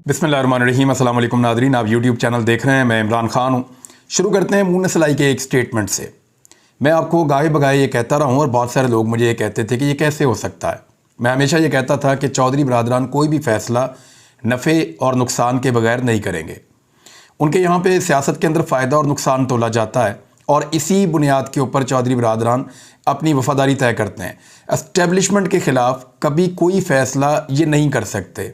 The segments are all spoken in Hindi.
बिस्मिल्लाहिर्रहमानिर्रहीम। अस्सलाम वालेकुम नाज़रीन, आप यूट्यूब चैनल देख रहे हैं। मैं इमरान खान हूँ। शुरू करते हैं मुन्ना सलाई के एक स्टेटमेंट से। मैं आपको गाहे बगाए ये कहता रहा हूँ और बहुत सारे लोग मुझे ये कहते थे कि ये कैसे हो सकता है। मैं हमेशा ये कहता था कि चौधरी बरादरान कोई भी फ़ैसला नफ़े और नुकसान के बगैर नहीं करेंगे। उनके यहाँ पे सियासत के अंदर फ़ायदा और नुकसान तोला जाता है और इसी बुनियाद के ऊपर चौधरी बरादरान अपनी वफ़ादारी तय करते हैं। एस्टेब्लिशमेंट के ख़िलाफ़ कभी कोई फ़ैसला ये नहीं कर सकते।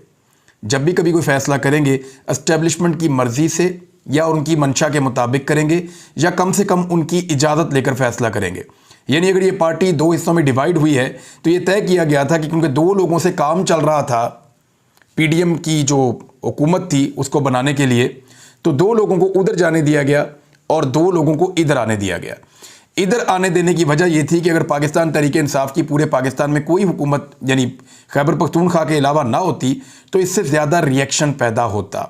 जब भी कभी कोई फ़ैसला करेंगे एस्टेब्लिशमेंट की मर्ज़ी से या उनकी मंशा के मुताबिक करेंगे या कम से कम उनकी इजाज़त लेकर फ़ैसला करेंगे। यानी अगर ये पार्टी दो हिस्सों में डिवाइड हुई है तो ये तय किया गया था कि क्योंकि दो लोगों से काम चल रहा था पीडीएम की जो हुकूमत थी उसको बनाने के लिए, तो दो लोगों को उधर जाने दिया गया और दो लोगों को इधर आने दिया गया। इधर आने देने की वजह यह थी कि अगर पाकिस्तान तहरीक इंसाफ की पूरे पाकिस्तान में कोई हुकूमत यानी खैबर पख्तूनख्वा के अलावा ना होती तो इससे ज़्यादा रिएक्शन पैदा होता।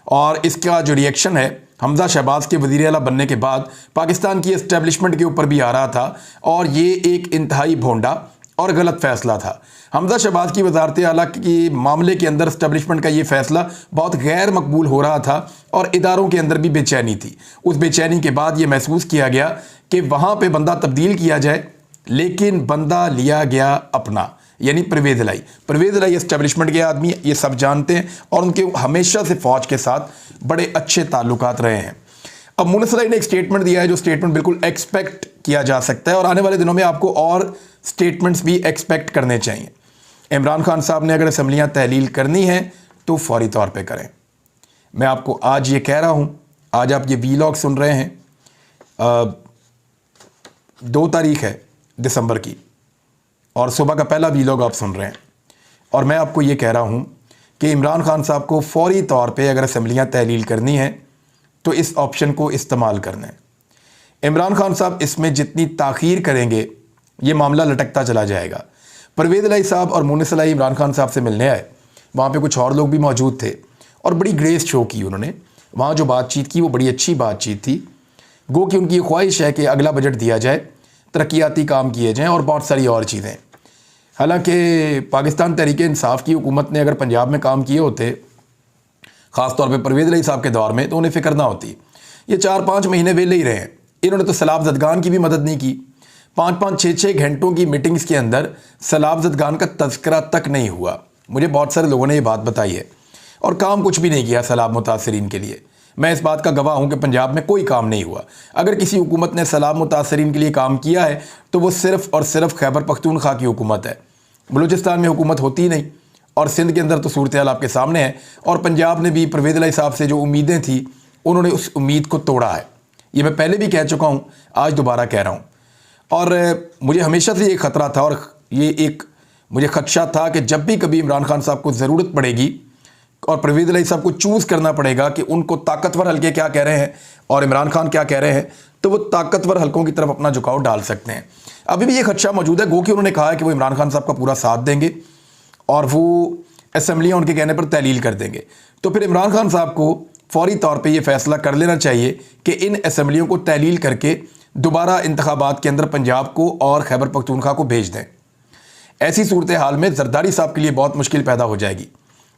और इसका जो रिएक्शन है हमज़ा शहबाज के वज़ीर आला बनने के बाद पाकिस्तान की एस्टेब्लिशमेंट के ऊपर भी आ रहा था और ये एक इंतहाई भोंडा और गलत फ़ैसला था। हमज़ा शहबाज की वज़ारत आला के मामले के अंदर एस्टेब्लिशमेंट का ये फ़ैसला बहुत गैर मकबूल हो रहा था और इदारों के अंदर भी बेचैनी थी। उस बेचैनी के बाद ये महसूस किया गया कि वहाँ पे बंदा तब्दील किया जाए, लेकिन बंदा लिया गया अपना, यानी परवेज़ इलाई एस्टेब्लिशमेंट के आदमी, ये सब जानते हैं और उनके हमेशा से फ़ौज के साथ बड़े अच्छे ताल्लुकात रहे हैं। अब मुन्ना सलाई ने एक स्टेटमेंट दिया है जो स्टेटमेंट बिल्कुल एक्सपेक्ट किया जा सकता है और आने वाले दिनों में आपको और स्टेटमेंट्स भी एक्सपेक्ट करने चाहिए। इमरान खान साहब ने अगर असम्बलियाँ तहलील करनी है तो फौरी तौर पे करें। मैं आपको आज ये कह रहा हूँ, आज आप ये वीलॉग सुन रहे हैं, 2 तारीख है दिसंबर की और सुबह का पहला वीलॉग आप सुन रहे हैं और मैं आपको ये कह रहा हूँ कि इमरान खान साहब को फौरी तौर पे अगर असम्बलियाँ तहलील करनी है तो इस ऑप्शन को इस्तेमाल करना है। इमरान खान साहब इसमें जितनी ताख़ीर करेंगे ये मामला लटकता चला जाएगा। परवेज़ इलाई साहब और मुन्ना सलाई इमरान खान साहब से मिलने आए, वहाँ पे कुछ और लोग भी मौजूद थे और बड़ी ग्रेस शो की उन्होंने। वहाँ जो बातचीत की वो बड़ी अच्छी बातचीत थी। गो कि उनकी ख्वाहिश है कि अगला बजट दिया जाए, तरक्याती काम किए जाएँ और बहुत सारी और चीज़ें। हालांकि पाकिस्तान तहरीक इंसाफ की हुकूमत ने अगर पंजाब में काम किए होते, ख़ास तौर पे परवेज़ इलाई साहब के दौर में, तो उन्हें फ़िक्र ना होती। ये 4-5 महीने वेले ही रहे हैं। इन्होंने तो सैलाब ज़दगान की भी मदद नहीं की। 5-5, 6-6 घंटों की मीटिंग्स के अंदर सैलाब ज़दगान का तज़किरा तक नहीं हुआ। मुझे बहुत सारे लोगों ने ये बात बताई है और काम कुछ भी नहीं किया सैलाब मुतासरीन के लिए। मैं इस बात का गवाह हूँ कि पंजाब में कोई काम नहीं हुआ। अगर किसी हुकूमत ने सैलाब मुतासरीन के लिए काम किया है तो वो सिर्फ़ और सिर्फ खैबर पख्तूनख्वा की हुकूमत है। बलूचिस्तान में हुकूमत होती ही नहीं और सिंध के अंदर तो सूरत हाल आपके सामने है। और पंजाब ने भी परवेज़ इलाई साहब से जो उम्मीदें थी उन्होंने उस उम्मीद को तोड़ा है। ये मैं पहले भी कह चुका हूँ, आज दोबारा कह रहा हूँ। और मुझे हमेशा से ये ख़तरा था और ये एक मुझे खदशा था कि जब भी कभी इमरान खान साहब को ज़रूरत पड़ेगी और परवेज़ इलाई साहब को चूज़ करना पड़ेगा कि उनको ताकतवर हल्के क्या कह रहे हैं और इमरान खान क्या कह रहे हैं, तो वो ताकतवर हल्कों की तरफ अपना झुकाव डाल सकते हैं। अभी भी ये खदशा मौजूद है। गो कि उन्होंने कहा है कि वो इमरान खान साहब का पूरा साथ देंगे और वो असम्बलियाँ उनके कहने पर तहलील कर देंगे। तो फिर इमरान खान साहब को फौरी तौर पर यह फ़ैसला कर लेना चाहिए कि इन असम्बलियों को तहलील करके दोबारा इंतखाबात के अंदर पंजाब को और खैबर पख्तूनख्वा को भेज दें। ऐसी सूरत हाल में जरदारी साहब के लिए बहुत मुश्किल पैदा हो जाएगी।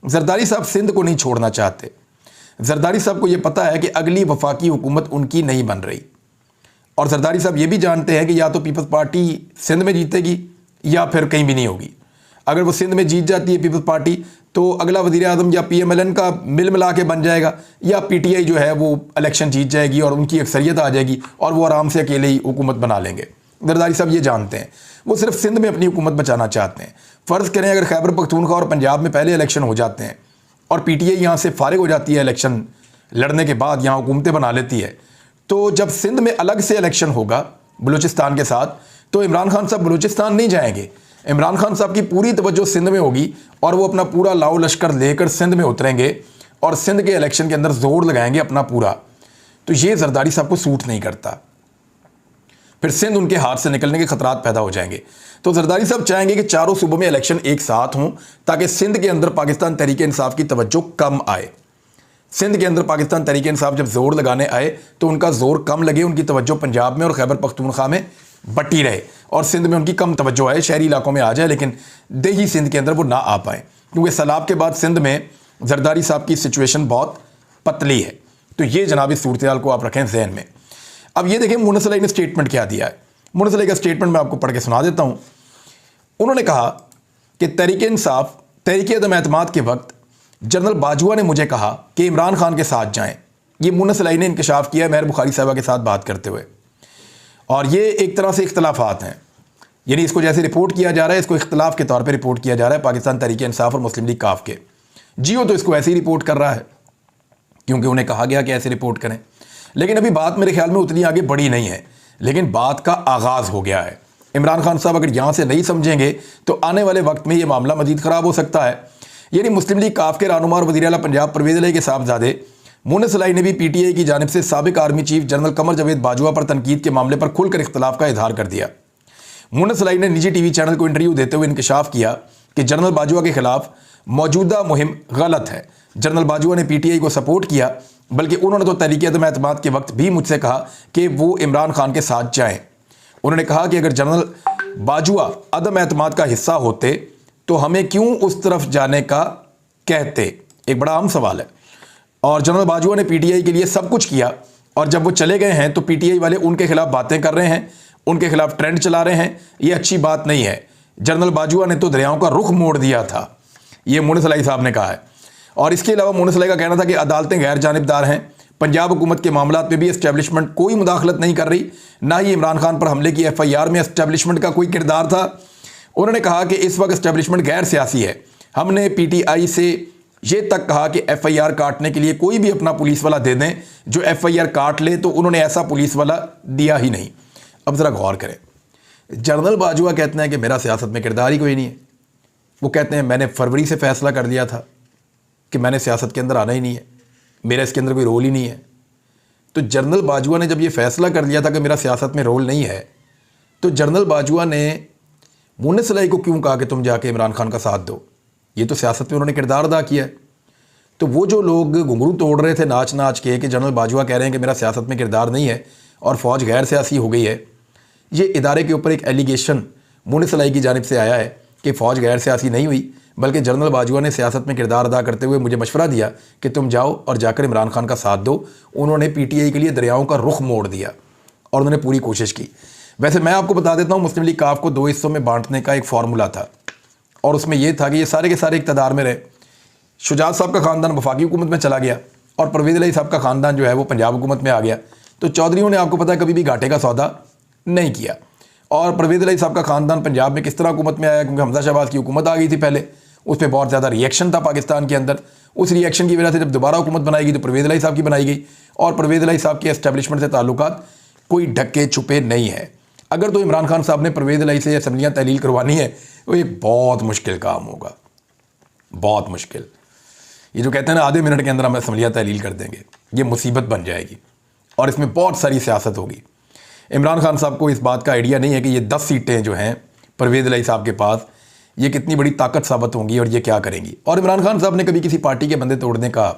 जरदारी साहब सिंध को नहीं छोड़ना चाहते। जरदारी साहब को यह पता है कि अगली वफाकी हुकूमत उनकी नहीं बन रही और जरदारी साहब ये भी जानते हैं कि या तो पीपल्स पार्टी सिंध में जीतेगी या फिर कहीं भी नहीं होगी। अगर वो सिंध में जीत जाती है पीपल्स पार्टी तो अगला वज़ीर आज़म या PMLN का मिल मिला के बन जाएगा या PTI जो है वो इलेक्शन जीत जाएगी और उनकी अक्सरियत आ जाएगी और वो आराम से अकेले ही हुकूमत बना लेंगे। जरदारी साहब ये जानते हैं, वो सिर्फ सिंध में अपनी हुकूमत बचाना चाहते हैं। फ़र्ज़ करें अगर खैबर पख्तूनख्वा और पंजाब में पहले इलेक्शन हो जाते हैं और PTI यहाँ से फारिग हो जाती है इलेक्शन लड़ने के बाद, यहाँ हुकूमतें बना लेती है, तो जब सिंध में अलग से इलेक्शन होगा बलूचिस्तान के साथ तो इमरान खान साहब बलूचिस्तान नहीं जाएंगे। इमरान खान साहब की पूरी तवज्जो सिंध में होगी और वो अपना पूरा लाओ लश्कर लेकर सिंध में उतरेंगे और सिंध के इलेक्शन के अंदर जोर लगाएंगे अपना पूरा। तो ये जरदारी साहब को सूट नहीं करता। फिर सिंध उनके हाथ से निकलने के खतरात पैदा हो जाएंगे। तो जरदारी साहब चाहेंगे कि चारों सूबों में इलेक्शन एक साथ हों ताकि सिंध के अंदर पाकिस्तान तहरीक इंसाफ की तवज्जो कम आए। सिंध के अंदर पाकिस्तान तहरीक इंसाफ जब जोर लगाने आए तो उनका जोर कम लगे, उनकी तवज्जो पंजाब में और खैबर पख्तूनख्वा में बटी रहे और सिंध में उनकी कम तवज्जो आए, शहरी इलाकों में आ जाए लेकिन देही सिंध के अंदर वो ना आ पाए। क्योंकि सैलाब के बाद सिंध में जरदारी साहब की सिचुएशन बहुत पतली है। तो ये जनाब इस सूरत हाल को आप रखें जहन में। अब ये देखें मुनस अली ने स्टेटमेंट क्या दिया है। मुनस अली का स्टेटमेंट मैं आपको पढ़ के सुना देता हूँ। उन्होंने कहा कि तहरीक इंसाफ तहरीक अदम एतमाद के वक्त जनरल बाजवा ने मुझे कहा कि इमरान खान के साथ जाएं। ये मुनस अली ने इंकशाफ किया मेहर बुखारी साहबा के साथ बात करते हुए। और ये एक तरह से इख्तलाफात हैं, यानी इसको जैसे रिपोर्ट किया जा रहा है, इसको इख्तलाफ के तौर पे रिपोर्ट किया जा रहा है पाकिस्तान तहरीक इंसाफ और मुस्लिम लीग काफ के। जियो तो इसको ऐसे ही रिपोर्ट कर रहा है क्योंकि उन्हें कहा गया कि ऐसे रिपोर्ट करें, लेकिन अभी बात मेरे ख्याल में उतनी आगे बढ़ी नहीं है। लेकिन बात का आगाज़ हो गया है। इमरान खान साहब अगर यहाँ से नहीं समझेंगे तो आने वाले वक्त में ये मामला मजीद ख़राब हो सकता है। यानी मुस्लिम लीग काफ के रहनुमा और वज़ीर आला पंजाब परवेज़ अली के साहबजादे मुनस अली ने भी PTI की जानिब से साबिक army chief general Qamar Javed Bajwa पर तनकीद के मामले पर खुलकर इख्तलाफ का इजहार कर दिया। मुनस अली ने निजी TV चैनल को इंटरव्यू देते हुए इंकशाफ किया कि जनरल बाजवा के खिलाफ मौजूदा मुहिम गलत है। जनरल बाजवा ने PTI को सपोर्ट किया, बल्कि उन्होंने तो तहरीक अदम एतमाद के वक्त भी मुझसे कहा कि वो इमरान खान के साथ जाएं। उन्होंने कहा कि अगर जनरल बाजवा अदम एतमाद का हिस्सा होते तो हमें क्यों उस तरफ जाने का कहते। एक बड़ा अहम सवाल है। और जनरल बाजवा ने PTI के लिए सब कुछ किया, और जब वो चले गए हैं तो PTI वाले उनके खिलाफ बातें कर रहे हैं, उनके खिलाफ ट्रेंड चला रहे हैं। ये अच्छी बात नहीं है। जनरल बाजवा ने तो दरियाओं का रुख मोड़ दिया था, ये मुनस अली साहब ने कहा है। और इसके अलावा मुनस अली का कहना था कि अदालतें गैर जानिबदार हैं। पंजाब हुकूमत के मामलात में भी एस्टेब्लिशमेंट कोई मुदाखलत नहीं कर रही, ना ही इमरान खान पर हमले की FIR में एस्टेब्लिशमेंट का कोई किरदार था। उन्होंने कहा कि इस वक्त एस्टेब्लिशमेंट गैर सियासी है। हमने PTI से ये तक कहा कि FIR काटने के लिए कोई भी अपना पुलिस वाला दे दें जो FIR काट ले, तो उन्होंने ऐसा पुलिस वाला दिया ही नहीं। अब ज़रा गौर करें, जनरल बाजवा कहते हैं कि मेरा सियासत में किरदार ही कोई नहीं है। वो कहते हैं मैंने फरवरी से फ़ैसला कर लिया था कि मैंने सियासत के अंदर आना ही नहीं है, मेरा इसके अंदर कोई रोल ही नहीं है। तो जनरल बाजवा ने जब ये फ़ैसला कर लिया था कि मेरा सियासत में रोल नहीं है, तो जनरल बाजवा ने मुनस अली को क्यों कहा कि तुम जाके इमरान खान का साथ दो। ये तो सियासत में उन्होंने किरदार अदा किया है। तो वो जो लोग घुंघरू तोड़ रहे थे नाच नाच के कि जनरल बाजवा कह रहे हैं कि मेरा सियासत में किरदार नहीं है और फ़ौज गैर सियासी हो गई है, ये इदारे के ऊपर एक एलिगेशन मुनस अली की जानिब से आया है कि फ़ौज गैर सियासी नहीं हुई, बल्कि जनरल बाजवा ने सियासत में किरदार अदा करते हुए मुझे मशवरा दिया कि तुम जाओ और जाकर इमरान खान का साथ दो। उन्होंने PTI के लिए दरियाओं का रुख मोड़ दिया और उन्होंने पूरी कोशिश की। वैसे मैं आपको बता देता हूँ, मुस्लिम लीग काफ को 2 हिस्सों में बांटने का एक फार्मूला था, और उसमें यह था कि ये सारे के सारे इक़्तिदार में रहे। शुजात साहब का ख़ानदान वफाकी हुकूमत में चला गया और परवेज़ अली साहब का ख़ानदान जो है वो पंजाब हुकूमत में आ गया। तो चौधरीयों ने आपको पता है कभी भी घाटे का सौदा नहीं किया। और परवेज़ अली साहब का ख़ानदान पंजाब में किस तरह हुकूमत में आया, क्योंकि हमजा शहबाज की हुकूमत आ गई थी पहले, उस पर बहुत ज़्यादा रिएक्शन था पाकिस्तान के अंदर। उस रिएक्शन की वजह से जब दोबारा हुकूमत बनाई गई तो परवेज़ अली साहब की बनाई गई, और परवेज़ अली साहब के एस्टेब्लिशमेंट से ताल्लुकात कोई ढके छुपे नहीं है। अगर तो इमरान खान साहब ने परवेज़ अली से असम्बलियाँ तहलील करवानी है तो एक बहुत मुश्किल काम होगा, बहुत मुश्किल। ये जो कहते हैं ना आधे मिनट के अंदर हम असम्बलियाँ तहलील कर देंगे, ये मुसीबत बन जाएगी और इसमें बहुत सारी सियासत होगी। इमरान खान साहब को इस बात का आइडिया नहीं है कि ये 10 सीटें जो हैं परवेज़ अली साहब के पास, ये कितनी बड़ी ताकत साबित होंगी और ये क्या करेंगी। और इमरान खान साहब ने कभी किसी पार्टी के बंदे तोड़ने का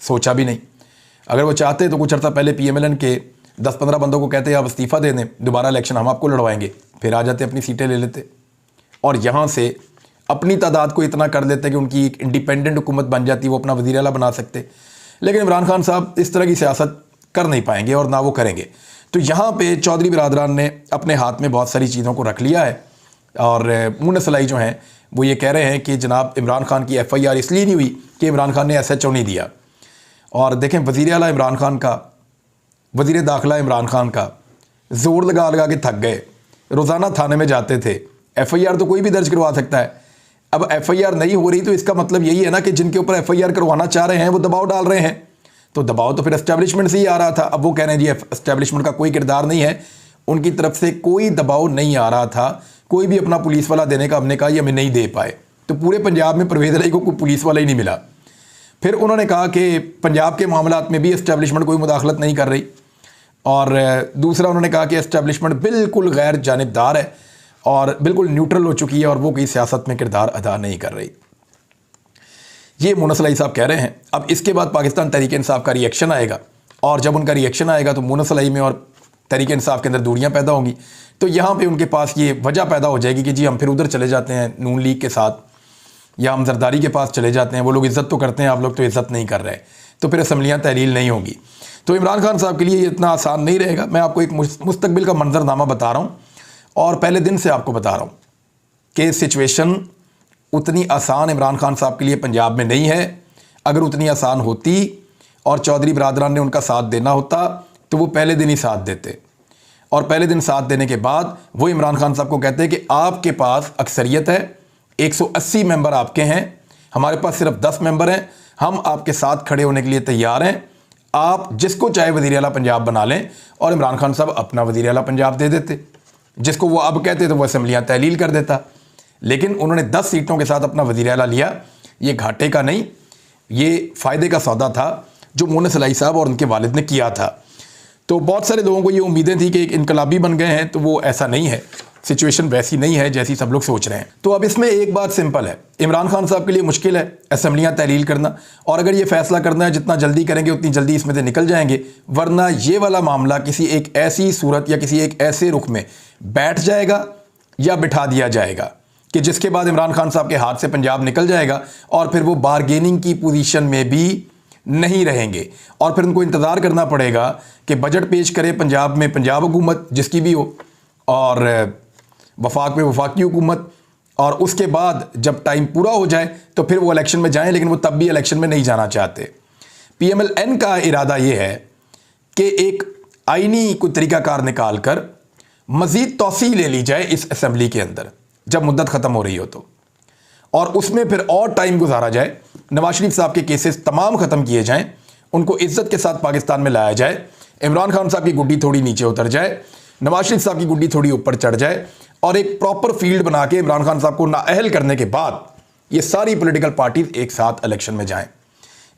सोचा भी नहीं। अगर वो चाहते तो कुछ अर्सा पहले PMLN के 10-15 बंदों को कहते आप इस्तीफ़ा दे दें, दोबारा इलेक्शन हम आपको लड़वाएंगे, फिर आ जाते अपनी सीटें ले लेते और यहाँ से अपनी तादाद को इतना कर देते कि उनकी एक इंडिपेंडेंट हुकूमत बन जाती, वो अपना वज़ीर आला बना सकते। लेकिन इमरान खान साहब इस तरह की सियासत कर नहीं पाएंगे और ना वो करेंगे। तो यहाँ पे चौधरी बिरादरान ने अपने हाथ में बहुत सारी चीज़ों को रख लिया है। और मुनस अली जो हैं वो ये कह रहे हैं कि जनाब इमरान खान की FIR इसलिए नहीं हुई कि इमरान खान ने SHO नहीं दिया। और देखें वज़ीर आला इमरान खान का, वज़ीर दाखिला इमरान खान का ज़ोर लगा लगा के थक गए, रोज़ाना थाने में जाते थे। FIR तो कोई भी दर्ज करवा सकता है। अब FIR नहीं हो रही तो इसका मतलब यही है ना कि जिनके ऊपर FIR करवाना चाह रहे हैं वो दबाव डाल रहे हैं। तो दबाव तो फिर एस्टेब्लिशमेंट से ही आ रहा था। अब वो कह रहे हैं जी एस्टेब्लिशमेंट का कोई किरदार नहीं है, उनकी तरफ से कोई दबाव नहीं आ रहा था, कोई भी अपना पुलिस वाला देने का हमने कहा ये हमें नहीं दे पाए। तो पूरे पंजाब में परवेज़ अली को कोई पुलिस वाला ही नहीं मिला। फिर उन्होंने कहा कि पंजाब के मामलात में भी एस्टेब्लिशमेंट कोई मुदाखलत नहीं कर रही। और दूसरा उन्होंने कहा कि एस्टेब्लिशमेंट बिल्कुल गैर जानिबदार है और बिल्कुल न्यूट्रल हो चुकी है और वो कोई सियासत में किरदार अदा नहीं कर रही। ये मुनस अली साहब कह रहे हैं। अब इसके बाद पाकिस्तान तहरीक इंसाफ का रिएक्शन आएगा, और जब उनका रिएक्शन आएगा तो मुनस अली में और तहरीक इंसाफ के अंदर दूरियां पैदा होंगी। तो यहाँ पे उनके पास ये वजह पैदा हो जाएगी कि जी हम फिर उधर चले जाते हैं नून लीग के साथ। या हम जरदारी के पास चले जाते हैं, वो लोग इज़्ज़त तो करते हैं, आप लोग तो इज़्ज़त नहीं कर रहे, तो फिर असम्बलियाँ तहलील नहीं होगी। तो इमरान खान साहब के लिए ये इतना आसान नहीं रहेगा। मैं आपको एक मुस्तकबिल का मंजरनामा बता रहा हूँ और पहले दिन से आपको बता रहा हूँ कि सिचुएशन उतनी आसान इमरान खान साहब के लिए पंजाब में नहीं है। अगर उतनी आसान होती और चौधरी बरादरान ने उनका साथ देना होता तो वो पहले दिन ही साथ देते, और पहले दिन साथ देने के बाद वो इमरान खान साहब को कहते हैं कि आपके पास अक्सरियत है, 180 मेंबर आपके हैं, हमारे पास सिर्फ 10 मेंबर हैं, हम आपके साथ खड़े होने के लिए तैयार हैं, आप जिसको चाहे वज़ीर आला पंजाब बना लें। और इमरान खान साहब अपना वज़ीर आला पंजाब दे देते, जिसको वो अब कहते तो वो असम्बलियाँ तहलील कर देता। लेकिन उन्होंने 10 सीटों के साथ अपना वज़ीर आला लिया। ये घाटे का नहीं, ये फ़ायदे का सौदा था जो मोहन सलाई साहब और उनके वालिद ने किया था। तो बहुत सारे लोगों को ये उम्मीदें थी कि एक इनकलाबी बन गए हैं, तो वो ऐसा नहीं है, सिचुएशन वैसी नहीं है जैसी सब लोग सोच रहे हैं। तो अब इसमें एक बात सिंपल है, इमरान खान साहब के लिए मुश्किल है असम्बलियाँ तहलील करना, और अगर ये फैसला करना है जितना जल्दी करेंगे उतनी जल्दी इसमें से निकल जाएंगे, वरना ये वाला मामला किसी एक ऐसी सूरत या किसी एक ऐसे रुख में बैठ जाएगा या बिठा दिया जाएगा कि जिसके बाद इमरान खान साहब के हाथ से पंजाब निकल जाएगा और फिर वो बारगेनिंग की पोजीशन में भी नहीं रहेंगे, और फिर उनको इंतज़ार करना पड़ेगा कि बजट पेश करे पंजाब में पंजाब हुकूमत जिसकी भी हो, और वफाक में वफाकी हुकूमत, और उसके बाद जब टाइम पूरा हो जाए तो फिर वो इलेक्शन में जाएं। लेकिन वो तब भी इलेक्शन में नहीं जाना चाहते। PMLN का इरादा ये है कि एक आईनी कोई तरीक़ाकार निकाल कर मज़ीद तौसी ले ली जाए इस असम्बली के अंदर जब मुद्दत ख़त्म हो रही हो तो, और उसमें फिर और टाइम गुजारा जाए, नवाज शरीफ साहब के केसेस तमाम ख़त्म किए जाएं, उनको इज़्ज़त के साथ पाकिस्तान में लाया जाए, इमरान खान साहब की गुड्डी थोड़ी नीचे उतर जाए, नवाज शरीफ साहब की गुड्डी थोड़ी ऊपर चढ़ जाए, और एक प्रॉपर फील्ड बना के इमरान खान साहब को नाअहल करने के बाद ये सारी पॉलिटिकल पार्टीज एक साथ इलेक्शन में जाएं।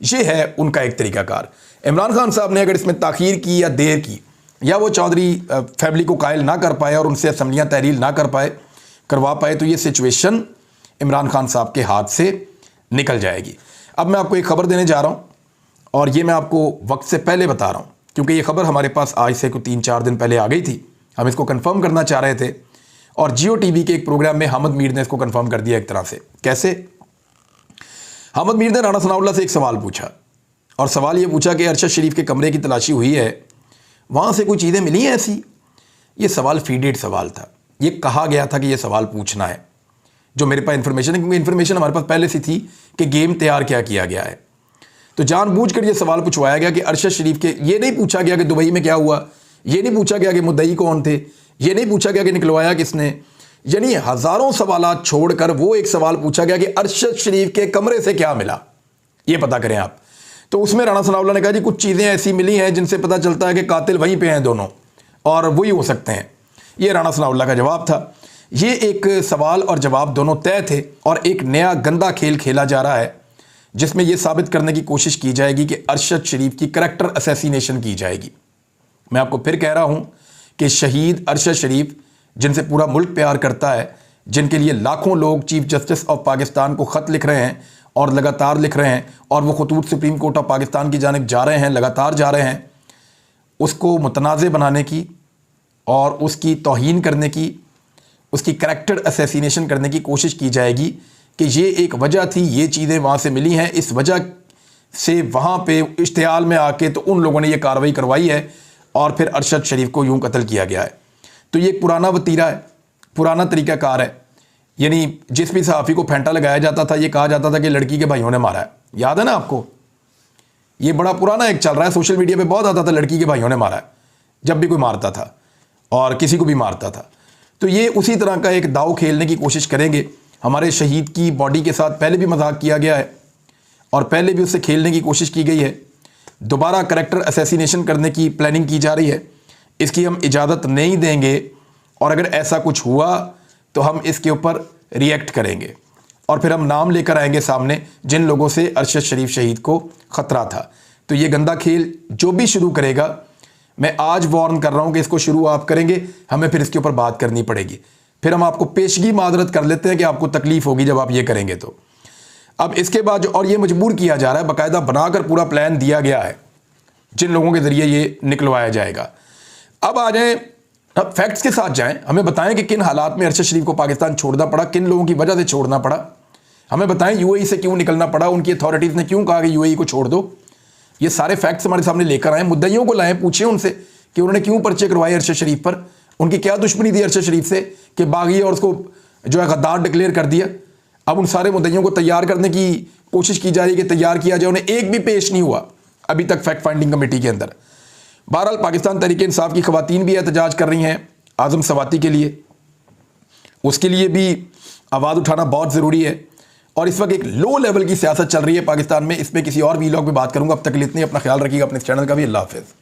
ये है उनका एक तरीकाकार। इमरान खान साहब ने अगर इसमें ताख़ीर की या देर की, या वो चौधरी फैमिली को कायल ना कर पाए और उनसे असम्बलियाँ तहलील ना करवा पाए, तो ये सिचुएशन इमरान खान साहब के हाथ से निकल जाएगी। अब मैं आपको एक खबर देने जा रहा हूँ, और ये मैं आपको वक्त से पहले बता रहा हूँ क्योंकि ये खबर हमारे पास आज से कुछ 3-4 दिन पहले आ गई थी। हम इसको कंफर्म करना चाह रहे थे, और जियो टीवी के एक प्रोग्राम में हामिद मीर ने इसको कंफर्म कर दिया एक तरह से। कैसे? हामिद मीर ने राणा सनाउल्लाह से एक सवाल पूछा, और सवाल ये पूछा कि अरशद शरीफ के कमरे की तलाशी हुई है, वहाँ से कोई चीज़ें मिली हैं ऐसी? ये सवाल फीडेड सवाल था, ये कहा गया था कि ये सवाल पूछना है। जो मेरे पास इन्फॉर्मेशन है, क्योंकि इन्फॉर्मेशन हमारे पास पहले से थी कि गेम तैयार क्या किया गया है, तो जानबूझकर ये सवाल पूछवाया गया कि अरशद शरीफ के, ये नहीं पूछा गया कि दुबई में क्या हुआ, ये नहीं पूछा गया कि मुद्दई कौन थे, ये नहीं पूछा गया कि निकलवाया किसने, यानी हज़ारों सवालात छोड़कर वो एक सवाल पूछा गया कि अरशद शरीफ के कमरे से क्या मिला, ये पता करें आप। तो उसमें राणा सनाउल्लाह ने कहा जी कुछ चीज़ें ऐसी मिली हैं जिनसे पता चलता है कि कातिल वहीं पे हैं दोनों, और वही हो सकते हैं। ये राणा सनाउल्लाह का जवाब था। ये एक सवाल और जवाब दोनों तय थे, और एक नया गंदा खेल खेला जा रहा है जिसमें यह साबित करने की कोशिश की जाएगी कि अरशद शरीफ की करैक्टर असैसिनेशन की जाएगी। मैं आपको फिर कह रहा हूं कि शहीद अरशद शरीफ, जिनसे पूरा मुल्क प्यार करता है, जिनके लिए लाखों लोग चीफ जस्टिस ऑफ पाकिस्तान को ख़त लिख रहे हैं और लगातार लिख रहे हैं, और वो खतूत सुप्रीम कोर्ट ऑफ पाकिस्तान की जानिब जा रहे हैं, लगातार जा रहे हैं, उसको मुतनाज़ बनाने की और उसकी तौहीन करने की, उसकी करैक्टर असैसिनेशन करने की कोशिश की जाएगी कि ये एक वजह थी, ये चीज़ें वहाँ से मिली हैं, इस वजह से वहाँ पे इश्तिहाल में आके तो उन लोगों ने ये कार्रवाई करवाई है, और फिर अरशद शरीफ को यूँ कत्ल किया गया है। तो ये एक पुराना वतीरा है, पुराना तरीक़ाकार है। यानी जिस भी सहाफ़ी को फेंटा लगाया जाता था, ये कहा जाता था कि लड़की के भाइयों ने मारा है। याद है ना आपको? ये बड़ा पुराना एक चल रहा है, सोशल मीडिया पे बहुत आता था, लड़की के भाइयों ने मारा है, जब भी कोई मारता था और किसी को भी मारता था। तो ये उसी तरह का एक दाव खेलने की कोशिश करेंगे। हमारे शहीद की बॉडी के साथ पहले भी मजाक किया गया है, और पहले भी उससे खेलने की कोशिश की गई है। दोबारा करैक्टर असैसिनेशन करने की प्लानिंग की जा रही है। इसकी हम इजाज़त नहीं देंगे, और अगर ऐसा कुछ हुआ तो हम इसके ऊपर रिएक्ट करेंगे, और फिर हम नाम लेकर आएंगे सामने जिन लोगों से अरशद शरीफ शहीद को ख़तरा था। तो ये गंदा खेल जो भी शुरू करेगा, मैं आज वार्न कर रहा हूँ कि इसको शुरू आप करेंगे, हमें फिर इसके ऊपर बात करनी पड़ेगी। फिर हम आपको पेशगी मादरत कर लेते हैं कि आपको तकलीफ़ होगी जब आप ये करेंगे। तो अब इसके बाद और ये मजबूर किया जा रहा है, बाकायदा बनाकर पूरा प्लान दिया गया है जिन लोगों के ज़रिए ये निकलवाया जाएगा। अब आ जाएं, अब फैक्ट्स के साथ जाएं, हमें बताएं कि किन हालात में अरशद शरीफ को पाकिस्तान छोड़ना पड़ा, किन लोगों की वजह से छोड़ना पड़ा। हमें बताएं यूएई से क्यों निकलना पड़ा, उनकी अथॉरिटीज़ ने क्यों कहा कि यूएई को छोड़ दो। ये सारे फैक्ट्स हमारे सामने लेकर आए, मुद्दइयों को लाएं, पूछें उनसे कि उन्होंने क्यों पर्चे करवाए अरशद शरीफ पर, उनकी क्या दुश्मनी थी अरशद शरीफ से कि बागी और उसको जो है गद्दार डिक्लेयर कर दिया। अब उन सारे मुद्दइयों को तैयार करने की कोशिश की जा रही है कि तैयार किया जाए, उन्हें एक भी पेश नहीं हुआ अभी तक फैक्ट फाइंडिंग कमेटी के अंदर। बहरहाल पाकिस्तान तहरीक इंसाफ की खवातीन भी एहतजाज कर रही हैं आज़म सवाती के लिए, उसके लिए भी आवाज़ उठाना बहुत ज़रूरी है। और इस वक्त एक लो लेवल की सियासत चल रही है पाकिस्तान में, इसमें किसी और वीलॉग में बात करूंगा। अब तक के लिए इतने, अपना ख्याल रखिएगा, अपने चैनल का भी। अल्लाह हाफ़िज़।